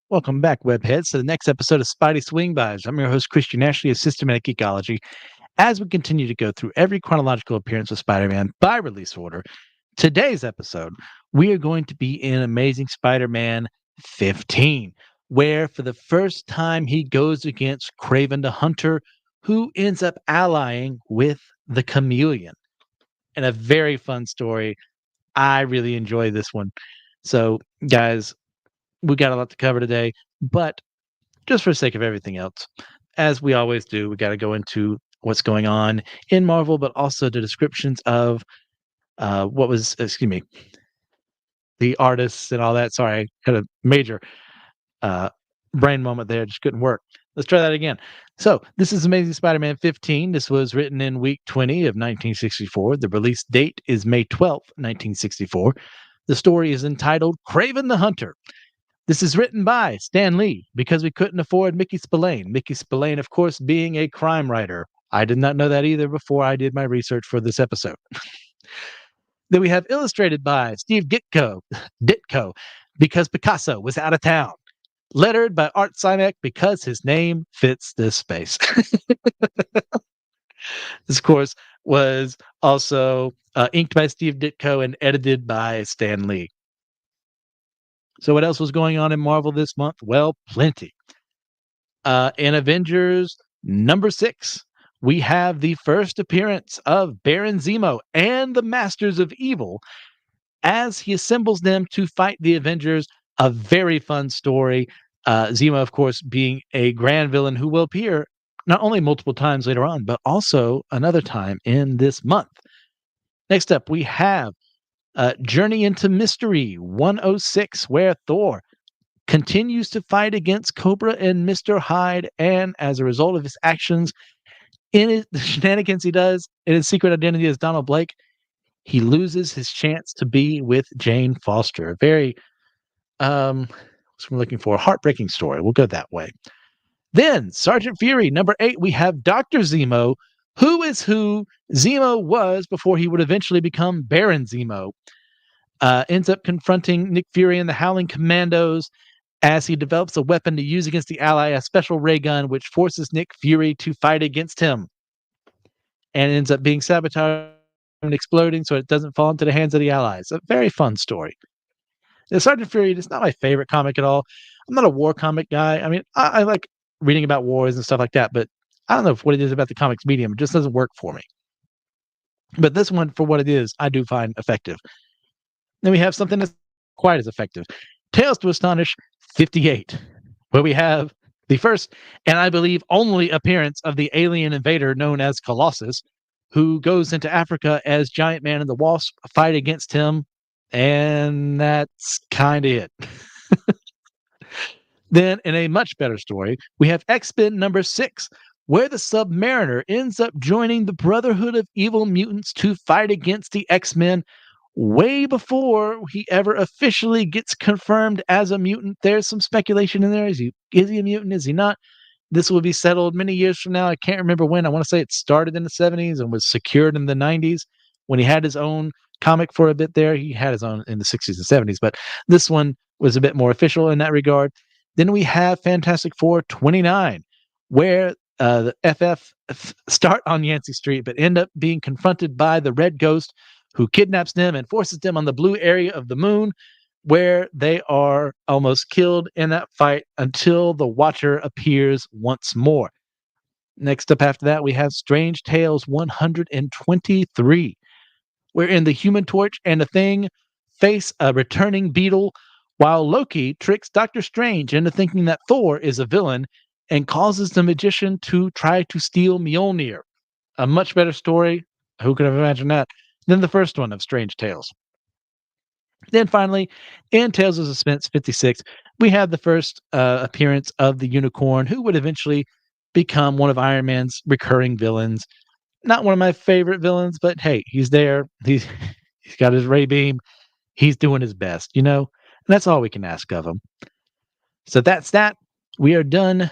Welcome back, webheads, to the next episode of Spidey Swing-Bys. I'm your host, Christian Ashley of Systematic Geekology. As we continue to go through every chronological appearance of Spider-Man by release order, today's episode, we are going to be in Amazing Spider-Man 15, where for the first time he goes against Kraven the Hunter, who ends up allying with the Chameleon. And a very fun story. I really enjoy this one. So, guys, we got a lot to cover today, but just for the sake of everything else, as we always do, we got to go into what's going on in Marvel, but also the descriptions of the artists and all that. Sorry, I had a major uh, brain moment there, just couldn't work. Let's try that again. So, this is Amazing Spider-Man 15. This was written in week 20 of 1964. The release date is May 12th, 1964. The story is entitled Kraven the Hunter. This is written by Stan Lee because we couldn't afford Mickey Spillane. Mickey Spillane, of course, being a crime writer. I did not know that either before I did my research for this episode. Then we have illustrated by Steve Ditko, because Picasso was out of town. Lettered by Art Simek because his name fits this space. This, of course, was also inked by Steve Ditko and edited by Stan Lee. So what else was going on in Marvel this month? Well, plenty. In Avengers number 6, we have the first appearance of Baron Zemo and the Masters of Evil as he assembles them to fight the Avengers. A very fun story. Zemo, of course, being a grand villain who will appear not only multiple times later on, but also another time in this month. Next up, we have Journey into Mystery 106, where Thor continues to fight against Cobra and Mr. Hyde, and as a result of his actions in the shenanigans he does in his secret identity as Donald Blake, he loses his chance to be with Jane Foster. A very, what's we're looking for, a heartbreaking story. We'll go that way. Then, Sergeant Fury, number 8, we have Dr. Zemo, who is who Zemo was before he would eventually become Baron Zemo. Ends up confronting Nick Fury and the Howling Commandos as he develops a weapon to use against the Ally, a special ray gun, which forces Nick Fury to fight against him. And ends up being sabotaged and exploding so it doesn't fall into the hands of the Allies. A very fun story. Now, Sergeant Fury is not my favorite comic at all. I'm not a war comic guy. I mean, I like reading about wars and stuff like that, but I don't know what it is about the comics medium. It just doesn't work for me. But this one, for what it is, I do find effective. Then we have something that's quite as effective. Tales to Astonish 58, where we have the first, and I believe only, appearance of the alien invader known as Colossus, who goes into Africa as Giant Man and the Wasp fight against him, and that's kind of it. Then, in a much better story, we have X-Men number 6, where the Submariner ends up joining the Brotherhood of Evil Mutants to fight against the X-Men way before he ever officially gets confirmed as a mutant. There's some speculation in there. Is he a mutant? Is he not? This will be settled many years from now. I can't remember when. I want to say it started in the 70s and was secured in the 90s when he had his own comic for a bit there. He had his own in the 60s and 70s, but this one was a bit more official in that regard. Then we have Fantastic Four 29, where the FF start on Yancey Street, but end up being confronted by the Red Ghost, who kidnaps them and forces them on the blue area of the moon, where they are almost killed in that fight until the Watcher appears once more. Next up after that, we have Strange Tales 123, wherein the Human Torch and the Thing face a returning Beetle, while Loki tricks Doctor Strange into thinking that Thor is a villain and causes the magician to try to steal Mjolnir. A much better story. Who could have imagined that? Than the first one of Strange Tales. Then finally, in Tales of Suspense 56, we have the first appearance of the Unicorn, who would eventually become one of Iron Man's recurring villains. Not one of my favorite villains, but hey, he's there. He's got his ray beam. He's doing his best, you know? And that's all we can ask of him. So that's that. We are done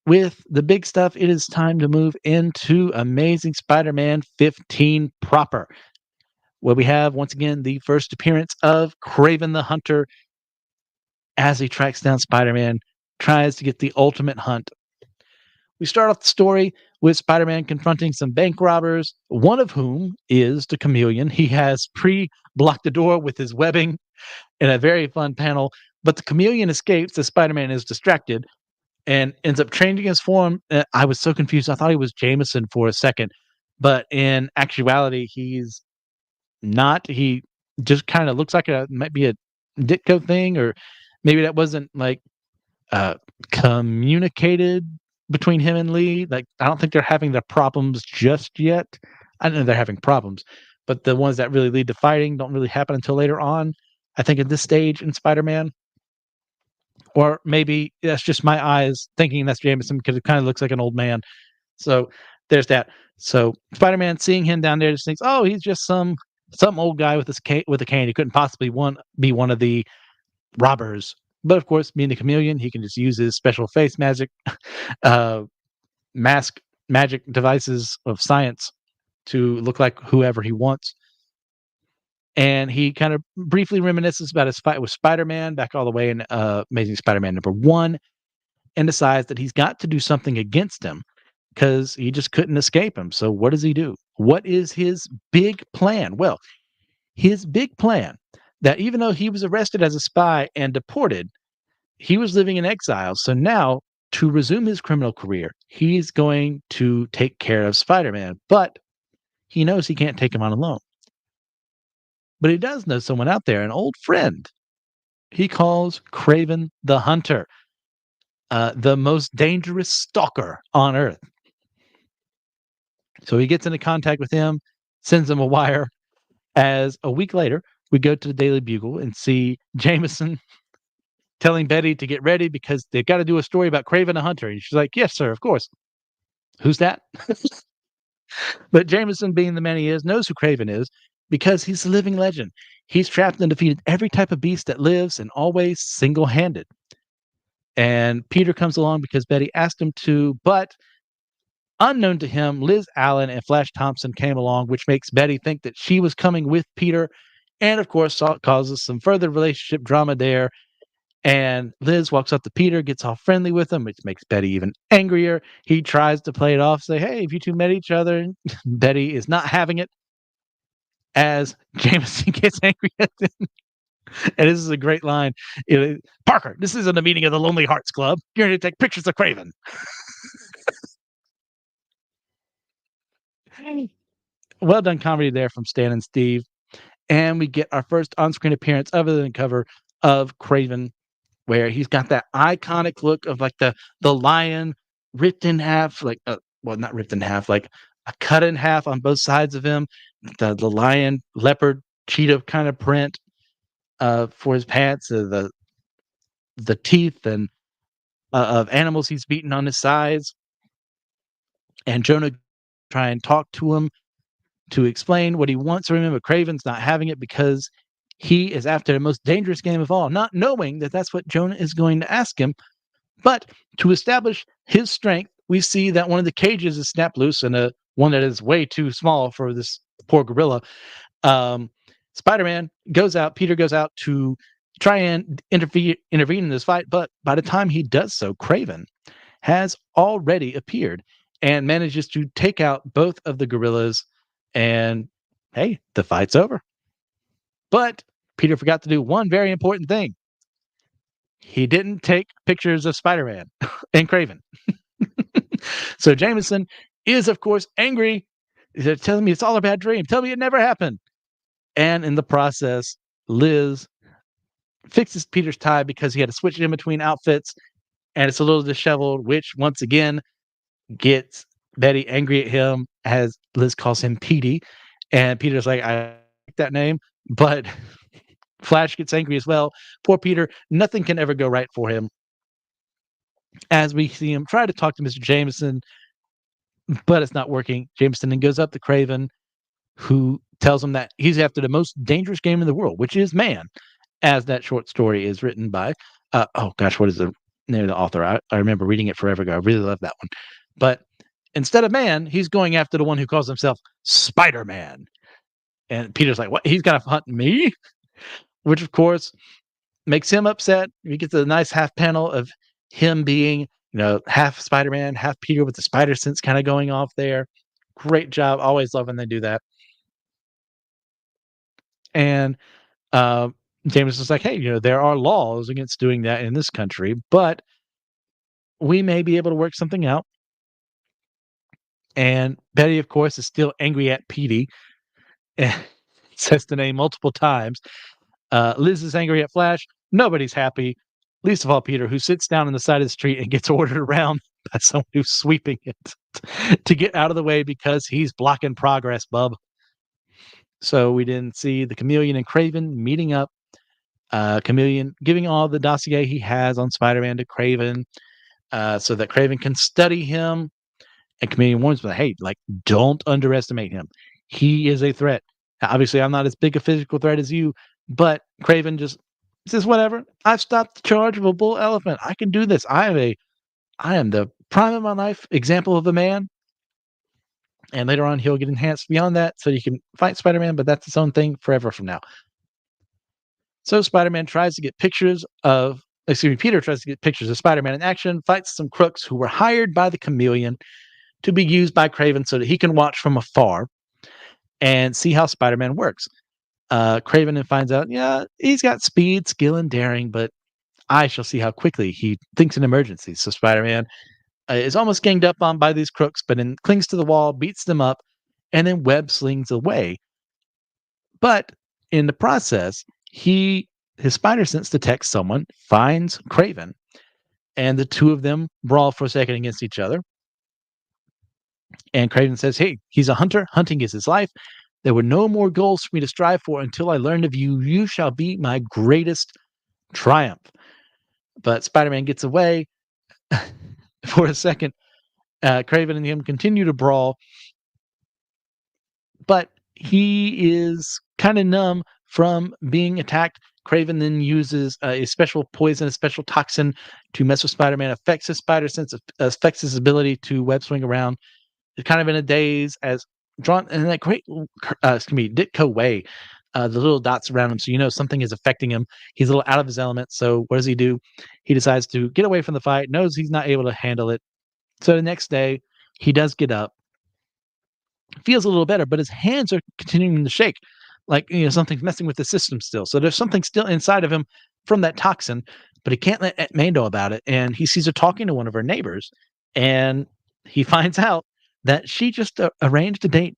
with the big stuff. It is time to move into Amazing Spider-Man 15 proper, where we have, once again, the first appearance of Kraven the Hunter as he tracks down Spider-Man, tries to get the ultimate hunt. We start off the story with Spider-Man confronting some bank robbers, one of whom is the Chameleon. He has pre-blocked the door with his webbing in a very fun panel, but the Chameleon escapes as Spider-Man is distracted and ends up changing his form. I was so confused. I thought he was Jameson for a second, but in actuality, he's not. He just kind of looks like a might be a Ditko thing, or maybe that wasn't like uh, communicated between him and Lee. Like, I don't think they're having the problems just yet. I know they're having problems, but the ones that really lead to fighting don't really happen until later on. I think at this stage in Spider-Man, or maybe that's just my eyes thinking that's Jameson because it kind of looks like an old man. So there's that. So Spider-Man seeing him down there just thinks, oh, he's just some old guy with with a cane. He couldn't possibly be one of the robbers. But of course, being the Chameleon, he can just use his special face magic, uh, mask magic devices of science to look like whoever he wants. And he kind of briefly reminisces about his fight with Spider-Man back all the way in Amazing Spider-Man #1, and decides that he's got to do something against him because he just couldn't escape him. So what does he do? What is his big plan? Well, his big plan that even though he was arrested as a spy and deported, he was living in exile. So now, to resume his criminal career, he's going to take care of Spider-Man, but he knows he can't take him on alone. But he does know someone out there, an old friend. He calls Kraven the Hunter, the most dangerous stalker on Earth. So he gets into contact with him, sends him a wire. As a week later, we go to the Daily Bugle and see Jameson telling Betty to get ready because they've got to do a story about Kraven the Hunter. And she's like, yes, sir, of course. Who's that? But Jameson, being the man he is, knows who Kraven is because he's a living legend. He's trapped and defeated every type of beast that lives and always single-handed. And Peter comes along because Betty asked him to, but unknown to him, Liz Allen and Flash Thompson came along, which makes Betty think that she was coming with Peter. And of course, causes some further relationship drama there. And Liz walks up to Peter, gets all friendly with him, which makes Betty even angrier. He tries to play it off, say, hey, if you two met each other, Betty is not having it as Jameson gets angry at them. And this is a great line. Parker, this isn't a meeting of the Lonely Hearts Club. You're going to take pictures of Kraven. Well done comedy there from Stan and Steve. And we get our first on-screen appearance other than cover of Kraven, where he's got that iconic look of like the lion ripped in half, like well, not ripped in half, like a cut in half on both sides of him. The lion, leopard, cheetah kind of print for his pants, the teeth and of animals he's beaten on his sides. And Jonah try and talk to him to explain what he wants from him, but Kraven's not having it because he is after the most dangerous game of all, not knowing that that's what Jonah is going to ask him. But to establish his strength, we see that one of the cages is snapped loose, and one that is way too small for this poor gorilla. Spider-Man goes out, Peter goes out to try and intervene in this fight, but by the time he does so, Kraven has already appeared and manages to take out both of the gorillas, and hey, the fight's over. But Peter forgot to do one very important thing. He didn't take pictures of Spider-Man and Kraven. So Jameson is, of course, angry. He's telling me it's all a bad dream. Tell me it never happened. And in the process, Liz fixes Peter's tie because he had to switch it in between outfits, and it's a little disheveled, which once again gets Betty angry at him as Liz calls him Petey. And Peter's like, I like that name, but Flash gets angry as well. Poor Peter, nothing can ever go right for him. As we see him try to talk to Mr. Jameson, but it's not working. Jameson then goes up to Kraven, who tells him that he's after the most dangerous game in the world, which is man, as that short story is written by, oh gosh, what is the name of the author? I remember reading it forever ago. I really love that one. But instead of man, he's going after the one who calls himself Spider-Man. And Peter's like, what? He's going to hunt me? Which, of course, makes him upset. He gets a nice half panel of him being, half Spider-Man, half Peter with the spider sense kind of going off there. Great job. Always love when they do that. And uh, James is like, hey, there are laws against doing that in this country, but we may be able to work something out. And Betty, of course, is still angry at Petey and says the name multiple times. Liz is angry at Flash. Nobody's happy, least of all Peter, who sits down on the side of the street and gets ordered around by someone who's sweeping it to get out of the way because he's blocking progress, bub. So we didn't see the Chameleon and Kraven meeting up. Chameleon giving all the dossier he has on Spider-Man to Kraven so that Kraven can study him. And Chameleon warns me, hey, like, don't underestimate him. He is a threat. Now, obviously, I'm not as big a physical threat as you, but Kraven just says, whatever. I've stopped the charge of a bull elephant. I can do this. I am the prime of my life example of a man. And later on, he'll get enhanced beyond that so you can fight Spider-Man, but that's its own thing forever from now. So Spider-Man tries to get pictures of, Peter tries to get pictures of Spider-Man in action, fights some crooks who were hired by the Chameleon to be used by Kraven so that he can watch from afar and see how Spider-Man works. Kraven then finds out, yeah, he's got speed, skill, and daring, but I shall see how quickly he thinks in emergencies. So Spider-Man is almost ganged up on by these crooks, but then clings to the wall, beats them up, and then web slings away. But in the process, his spider sense detects someone, finds Kraven, and the two of them brawl for a second against each other. And Kraven says, hey, he's a hunter. Hunting is his life. There were no more goals for me to strive for until I learned of you. You shall be my greatest triumph. But Spider-Man gets away for a second. Kraven and him continue to brawl. But he is kind of numb from being attacked. Kraven then uses a special poison, a special toxin to mess with Spider-Man, affects his spider sense, affects his ability to web swing around. It's kind of in a daze as drawn in that great, Ditko way. The little dots around him, so something is affecting him. He's a little out of his element. So what does he do? He decides to get away from the fight. Knows he's not able to handle it. So the next day, he does get up. Feels a little better, but his hands are continuing to shake, like something's messing with the system still. So there's something still inside of him from that toxin, but he can't let Aunt May know about it. And he sees her talking to one of her neighbors, and he finds out that she just arranged a date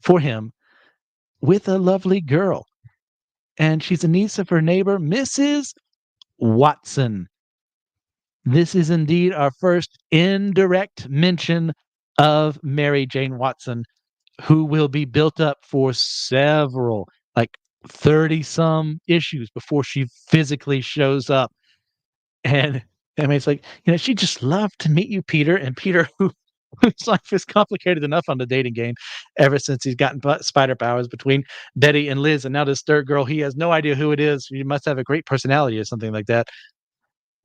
for him with a lovely girl. And she's a niece of her neighbor, Mrs. Watson. This is indeed our first indirect mention of Mary Jane Watson, who will be built up for several, like 30 some issues before she physically shows up. And I mean, it's like, she'd just love to meet you, Peter. And Peter, whose life is complicated enough on the dating game ever since he's gotten spider powers between Betty and Liz, and now this third girl, he has no idea who it is. She must have a great personality or something like that.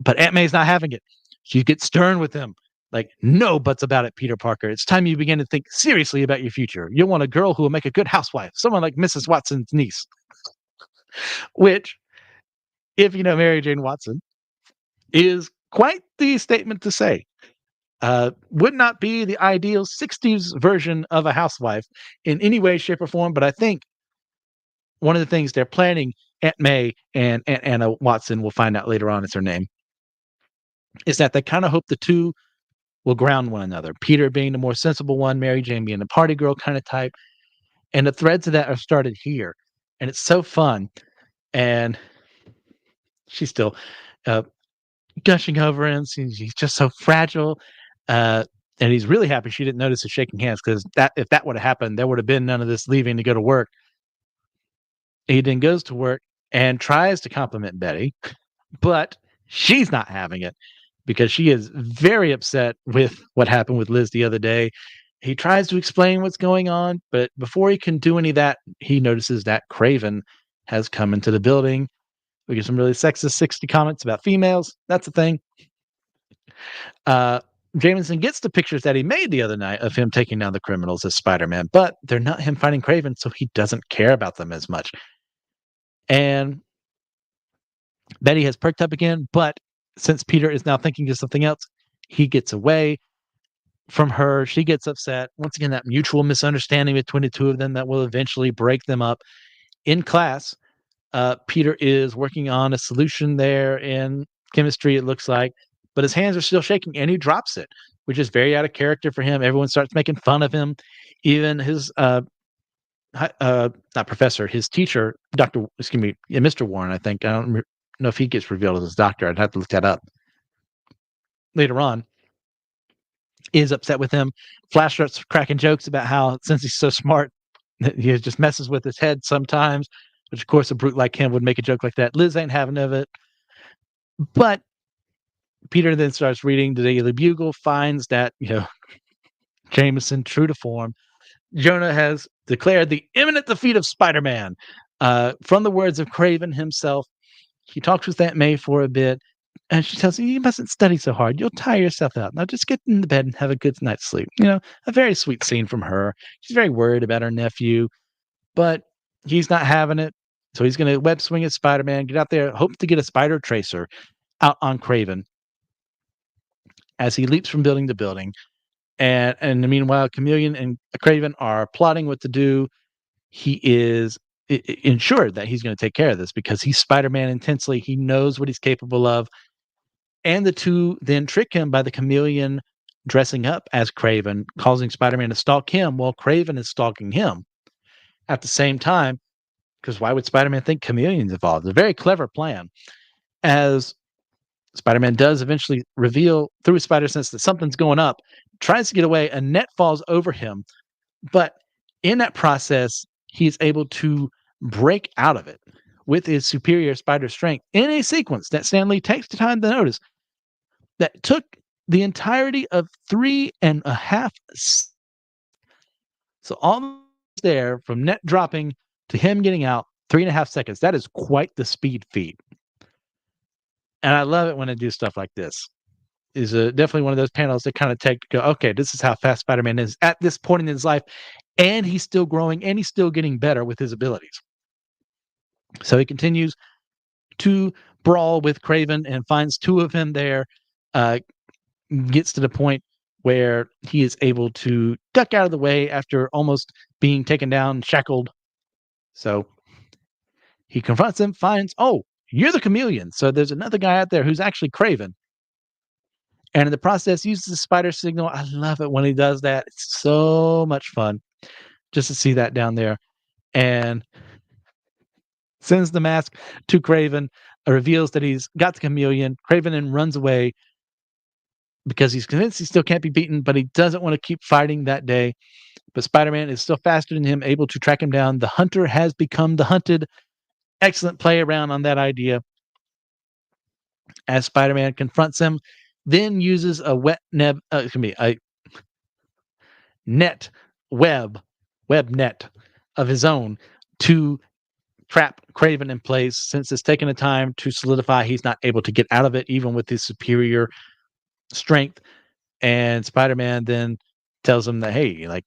But Aunt May's not having it. She gets stern with him. Like, no buts about it, Peter Parker. It's time you begin to think seriously about your future. You'll want a girl who will make a good housewife, someone like Mrs. Watson's niece. Which, if you know Mary Jane Watson, is quite the statement to say. Would not be the ideal 60s version of a housewife in any way, shape, or form. But I think one of the things they're planning, Aunt May and Aunt Anna Watson, we'll find out later on is her name, is that they kind of hope the two will ground one another. Peter being the more sensible one, Mary Jane being the party girl kind of type. And the threads of that are started here. And it's so fun. And she's still gushing over him. He's just so fragile. And he's really happy she didn't notice us shaking hands, because if that would have happened, there would have been none of this leaving to go to work. He then goes to work and tries to compliment Betty, but she's not having it because she is very upset with what happened with Liz the other day. He tries to explain what's going on, but before he can do any of that, he notices that Kraven has come into the building. We get some really sexist 60 comments about females. That's a thing. Jameson gets the pictures that he made the other night of him taking down the criminals as Spider-Man, but they're not him fighting Kraven, so he doesn't care about them as much. And Betty has perked up again, but since Peter is now thinking of something else, he gets away from her. She gets upset. Once again, that mutual misunderstanding between the two of them that will eventually break them up. In class, Peter is working on a solution there in chemistry, it looks like, but his hands are still shaking and he drops it, which is very out of character for him. Everyone starts making fun of him. Even his not professor, his teacher, Dr. Excuse me, yeah, Mr. Warren, I think. I don't know if he gets revealed as his doctor. I'd have to look that up later on. Is upset with him. Flash starts cracking jokes about how since he's so smart, he just messes with his head sometimes, which of course a brute like him would make a joke like that. Liz ain't having of it. But Peter then starts reading the Daily Bugle, finds that, Jameson, true to form, Jonah has declared the imminent defeat of Spider-Man. From the words of Kraven himself, he talks with Aunt May for a bit, and she tells him, "You mustn't study so hard. You'll tire yourself out. Now just get in the bed and have a good night's sleep." A very sweet scene from her. She's very worried about her nephew, but he's not having it. So he's going to web swing at Spider-Man, get out there, hope to get a spider tracer out on Kraven as he leaps from building to building. And meanwhile, Chameleon and Kraven are plotting what to do. He is ensured that he's going to take care of this because he's Spider-Man intensely. He knows what he's capable of. And the two then trick him by the Chameleon dressing up as Kraven, causing Spider-Man to stalk him while Kraven is stalking him at the same time. Because why would Spider-Man think Chameleon's involved? It's a very clever plan. As Spider-Man does eventually reveal through his spider sense that something's going up, tries to get away, a net falls over him. But in that process, he's able to break out of it with his superior spider strength in a sequence that Stan Lee takes the time to notice that took the entirety of 3.5 seconds. So all there from net dropping to him getting out, 3.5 seconds. That is quite the speed feat. And I love it when they do stuff like this. Is definitely one of those panels that kind of take to go, okay, this is how fast Spider-Man is at this point in his life, and he's still growing and he's still getting better with his abilities. So he continues to brawl with Kraven and finds two of him there, gets to the point where he is able to duck out of the way after almost being taken down, shackled. So he confronts him, finds, oh, you're the Chameleon. So there's another guy out there who's actually Kraven. And in the process, uses the spider signal. I love it when he does that. It's so much fun just to see that down there. And sends the mask to Kraven, reveals that he's got the Chameleon. Kraven then runs away because he's convinced he still can't be beaten, but he doesn't want to keep fighting that day. But Spider-Man is still faster than him, able to track him down. The hunter has become the hunted. Excellent play around on that idea. As Spider-Man confronts him, then uses a a net web net of his own to trap Kraven in place, since it's taken a time to solidify. He's not able to get out of it, even with his superior strength. And Spider-Man then tells him that, hey, like,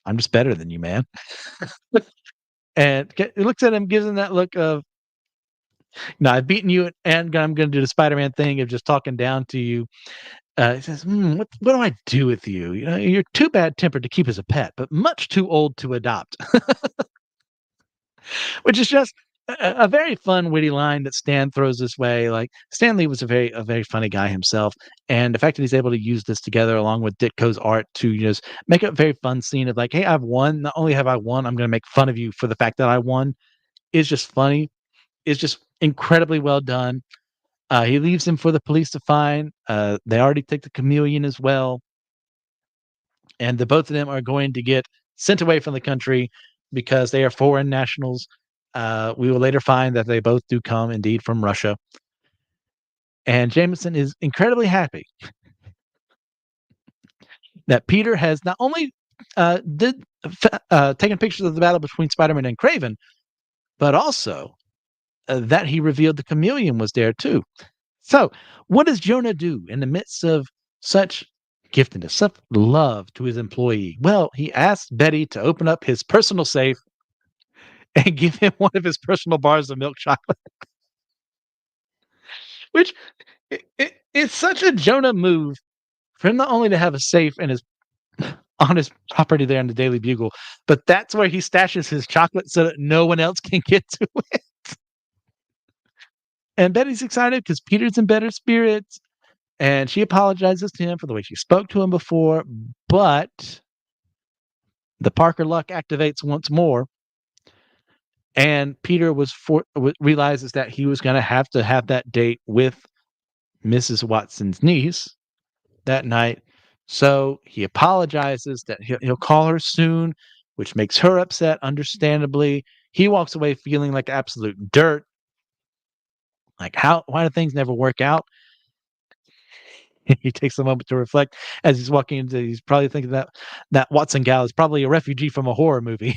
I'm just better than you, man. And he looks at him, gives him that look of, no, I've beaten you, and I'm going to do the Spider-Man thing of just talking down to you. He says, what do I do with you? You're too bad-tempered to keep as a pet, but much too old to adopt. Which is just a very fun, witty line that Stan throws this way. Like, Stan Lee was a very funny guy himself, and the fact that he's able to use this together along with Ditko's art to just make a very fun scene of like, hey, I've won. Not only have I won, I'm going to make fun of you for the fact that I won. Is just funny. It's just incredibly well done. He leaves him for the police to find. They already take the Chameleon as well, and the both of them are going to get sent away from the country because they are foreign nationals. We will later find that they both do come indeed from Russia. And Jameson is incredibly happy that Peter has not only taken pictures of the battle between Spider-Man and Kraven, but also that he revealed the Chameleon was there too. So what does Jonah do in the midst of such giftedness, such love to his employee? Well, he asks Betty to open up his personal safe and give him one of his personal bars of milk chocolate, which it's such a Jonah move for him not only to have a safe in his on his property there in the Daily Bugle, but that's where he stashes his chocolate so that no one else can get to it. And Betty's excited because Peter's in better spirits, and she apologizes to him for the way she spoke to him before, but the Parker luck activates once more, and Peter realizes that he was gonna have to have that date with Mrs. Watson's niece that night. So he apologizes that he'll call her soon, which makes her upset, understandably. He walks away feeling like absolute dirt. Like, why do things never work out? He takes a moment to reflect as he's walking into, he's probably thinking that that Watson gal is probably a refugee from a horror movie,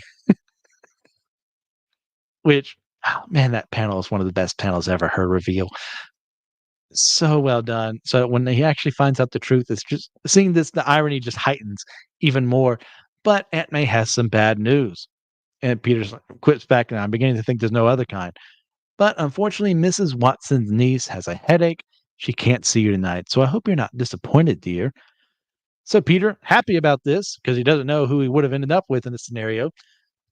which, oh man, that panel is one of the best panels ever. Her reveal. So well done. So when he actually finds out the truth, it's just seeing this, the irony just heightens even more. But Aunt May has some bad news. And Peter's like, quips back, and I'm beginning to think there's no other kind. But unfortunately, Mrs. Watson's niece has a headache. She can't see you tonight. So I hope you're not disappointed, dear. So Peter, happy about this, because he doesn't know who he would have ended up with in this scenario,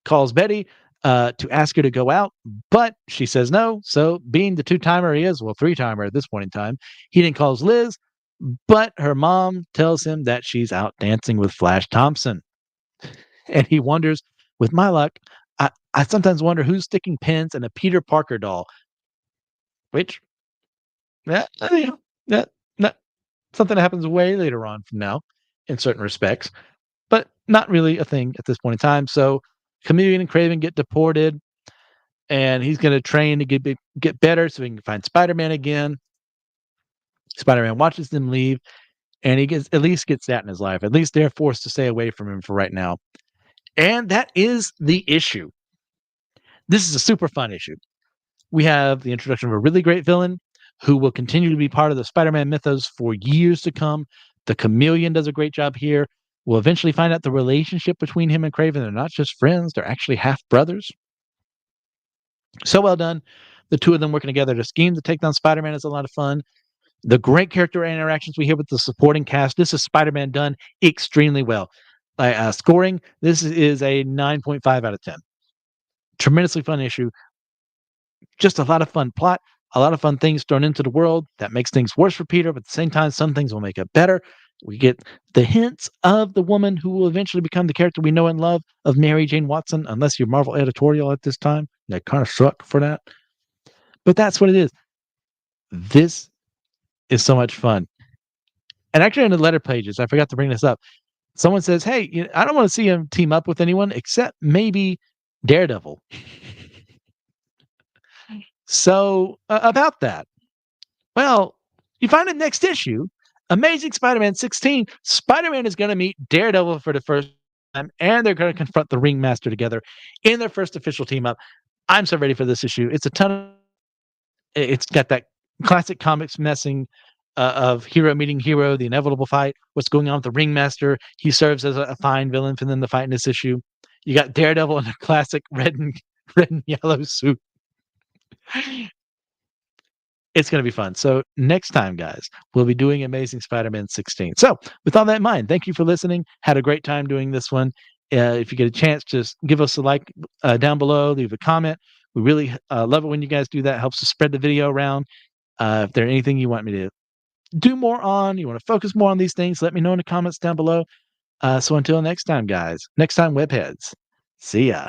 calls Betty to ask her to go out, but she says no. So being the two-timer he is, well, three-timer at this point in time, he then calls Liz, but her mom tells him that she's out dancing with Flash Thompson. And he wonders, with my luck, I sometimes wonder who's sticking pins in a Peter Parker doll, which, yeah, that, that something that happens way later on from now in certain respects, but not really a thing at this point in time. So Chameleon and Kraven get deported, and he's going to train to get better so he can find Spider-Man again. Spider-Man watches them leave, and he gets at least gets that in his life. At least they're forced to stay away from him for right now. And that is the issue. This is a super fun issue. We have the introduction of a really great villain who will continue to be part of the Spider-Man mythos for years to come. The Chameleon does a great job here. We'll eventually find out the relationship between him and Kraven. They're not just friends, they're actually half brothers. So well done. The two of them working together to scheme to take down Spider-Man is a lot of fun. The great character interactions we hear with the supporting cast. This is Spider-Man done extremely well. Scoring, this is a 9.5 out of 10. Tremendously fun issue. Just a lot of fun plot, a lot of fun things thrown into the world that makes things worse for Peter, but at the same time, some things will make it better. We get the hints of the woman who will eventually become the character we know and love of Mary Jane Watson, unless you're Marvel editorial at this time. That kind of suck for that. But that's what it is. This is so much fun. And actually, in the letter pages, I forgot to bring this up. Someone says, hey, I don't want to see him team up with anyone except maybe Daredevil. So, about that, well, you find it next issue, Amazing Spider-Man 16, Spider-Man is going to meet Daredevil for the first time, and they're going to confront the Ringmaster together in their first official team-up. I'm so ready for this issue. It's a ton of... It's got that classic comics messing of hero meeting hero, the inevitable fight, what's going on with the Ringmaster. He serves as a fine villain for them to fight in this issue. You got Daredevil in a classic red and yellow suit. It's going to be fun. So next time, guys, we'll be doing Amazing Spider-Man 16. So with all that in mind, thank you for listening. Had a great time doing this one. If you get a chance, just give us a like down below, leave a comment. We really love it when you guys do that. It helps to spread the video around. If there's anything you want me to do more on, you want to focus more on these things, let me know in the comments down below. So until next time, guys, next time, Webheads. See ya.